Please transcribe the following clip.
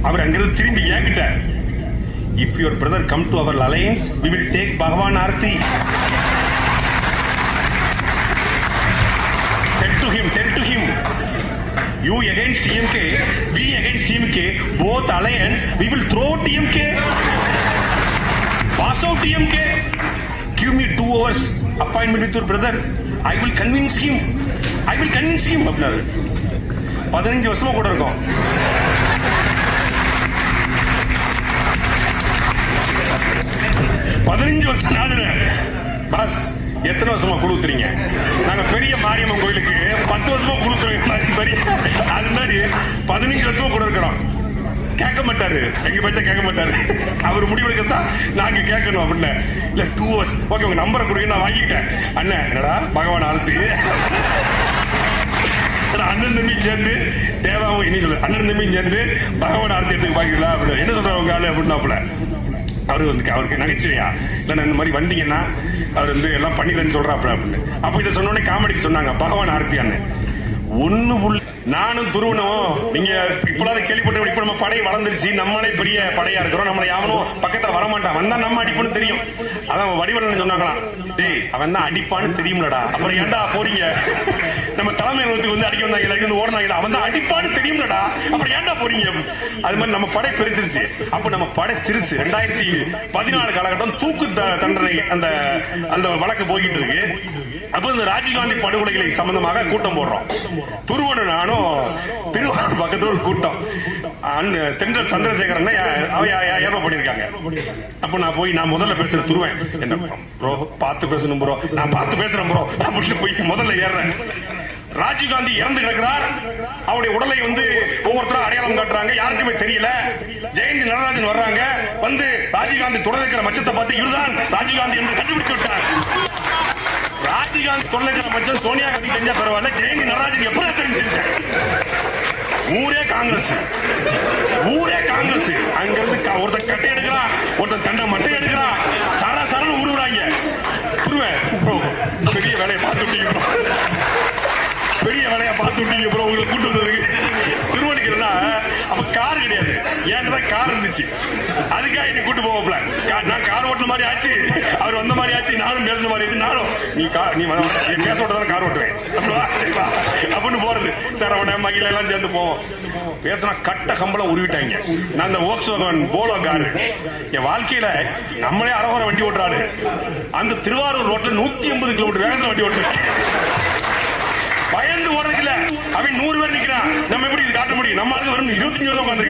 அவர் அங்கிருந்து திரும்பி ஏங்கிட்ட, if your brother come to our alliance, we will take Bhagavan Aarti. Tell to him, you against TMK, we against TMK, both alliance, we will throw TMK, pass out TMK. Give me 2 hours appointment with your brother. I will convince him. அப்படின்னாரு. 15 வருஷமா கூட இருக்கும். 15 வருஷம் நாடுல pass எத்தனை வருஷமா குழுத்துறீங்க? நாங்க பெரிய மாரியம்மன் கோயிலுக்கு 10 வருஷமா குழுத்துறோம். அது மாதிரி 15 வருஷமா கூட இருக்கிறோம். கேட்க மாட்டாரு, எங்க பச்சை கேட்க மாட்டாரு. அவர் முடிவெடுக்கத்தான் நாங்க கேட்கணும் அப்படின்னு. இல்ல 2 hours ஓகே, உங்க நம்பரை கொடுங்க, நான் வாங்கிக்கிட்டேன். அண்ணன் என்னடா பகவான் ஆர்த்தி, அண்ணன் தம்பி சேர்ந்து தேவாவும் இனி சொல்லு, அண்ணன் தம்பி சேர்ந்து பகவான் ஆர்த்தி எடுத்துக்கு பாக்கலாம் அப்படின்னு. என்ன சொல்றவங்க ஆளு அப்படின்னாப்புல அவரு வந்து அவருக்கு நகைச்சுவையா இல்ல இந்த மாதிரி வந்தீங்கன்னா அவர் வந்து எல்லாம் பண்ணிக்கிறேன்னு சொல்றாப்புல அப்படின்னு. அப்ப இதை சொன்னோடனே காமெடிக்கு சொன்னாங்க பகவான் ஆர்த்தி அண்ணன் ஒண்ணு. நானும் துருவனும் நீங்க இப்பளாவது கேள்விப்பட்ட, இப்ப நம்ம படை வளர்ந்துருச்சு, நம்மளே பெரிய படையா இருக்கிறோம், நம்மளை யாவனும் பக்கத்துல வரமாட்டான், வந்தா நம்ம அடிப்பான்னு தெரியும். அதான் வடிவலன்னு சொன்னாங்களாம், டேய் அவன் தான் அடிப்பான்னு தெரியும்லடா, அப்புறம் ஏன்டா போறீங்க? நம்ம தலைமை வந்து அடிக்க வந்தாங்க, ஓடினாங்கடா, அவன் தான் அடிப்பான்னு தெரியும்லடா, அப்புறம் ஏன்டா போறீங்க? அது மாதிரி நம்ம படை பெருத்துருச்சு. அப்ப நம்ம படை சிறுசு. 2014 காலகட்டம் தூக்கு தண்டனை அந்த வழக்கு போய்கிட்டு இருக்கு. அப்ப இந்த ராஜீவ்காந்தி படுகொலைகளை சம்பந்தமாக கூட்டம் போடுறோம். துருவனு நானும் திருவாரூர் பக்கத்துல ஒரு கூட்டம், தென்றல் சந்திரசேகரன் ஏற்பாடு பண்ணிருக்காங்க. அப்ப நான் போய் நான் முதல்ல பேசுற துருவேன், என்ன ப்ரோ பார்த்து பேசணும் ப்ரோ, நான் பார்த்து பேசுறேன் ப்ரோ அப்படின்னு போய் முதல்ல ஏறுறேன். ராஜீவ்காந்தி இறந்து கிடக்கிறார். அவருடைய உடலை வந்து ஒவ்வொருத்தரும் அடையாளம் காட்டுறாங்க, யாருக்குமே தெரியல. ஜெயந்தி நடராஜன் வர்றாங்க, வந்து ராஜீவ்காந்தி தொடர் இருக்கிற மச்சத்தை பார்த்து இதுதான் ராஜீவ்காந்தி என்று கண்டுபிடித்து விட்டார். ராஜீவ்காந்தி தொலைக்கிற மச்சம் சோனியா காந்தி தெரிஞ்சா பரவாயில்ல, ஜெயந்தி நடராஜன் எப்படி தெரிஞ்சிருக்கேன்? ஊரே காங்கிரஸ். அங்கிருந்து ஒருத்தன் கட்டை எடுக்கிறான், ஒருத்தன் தண்டை மட்டை எடுக்கிறான், சரன்னு உருவுறாங்க. பெரிய வேலையை பார்த்து விட்டீங்க ப்ரோ, உங்களை கூட்டு வந்ததுக்கு. திருவணிக்கிறா அப்ப கார் கிடையாது, ஏன்டா கார் இருந்துச்சு, அதுக்காக என்ன கூட்டு போவல. நான் கார் ஓட்டுன மாதிரி ஆச்சு, அவர் வந்த மாதிரி ஆச்சு, நானும் பேசுன மாதிரி ஆச்சு. நானும் நீ பேச ஓட்டதான் கார் ஓட்டுவேன் அப்படின்னு போறது. சார் அவன மகிழ எல்லாம் சேர்ந்து போவோம். பேசினா கட்ட கம்பளம் உருவிட்டாங்க. நான் அந்த வோக்ஸ்வாகன் போலோ காரு என் வாழ்க்கையில நம்மளே அரவர வண்டி ஓட்டுறாரு. அந்த திருவாரூர் ரோட்ல 180 கிலோமீட்டர் வேகத்துல வண்டி ஓட்டுறேன். பயந்து ஓடுறதுக்கு இல்ல, அவன் 100 பேர் நிக்கிறான், நம்ம எப்படி இது காட்ட முடியும்? நம்ம ஆளுக்கு வரும் 25 வருஷம் உட்காந்து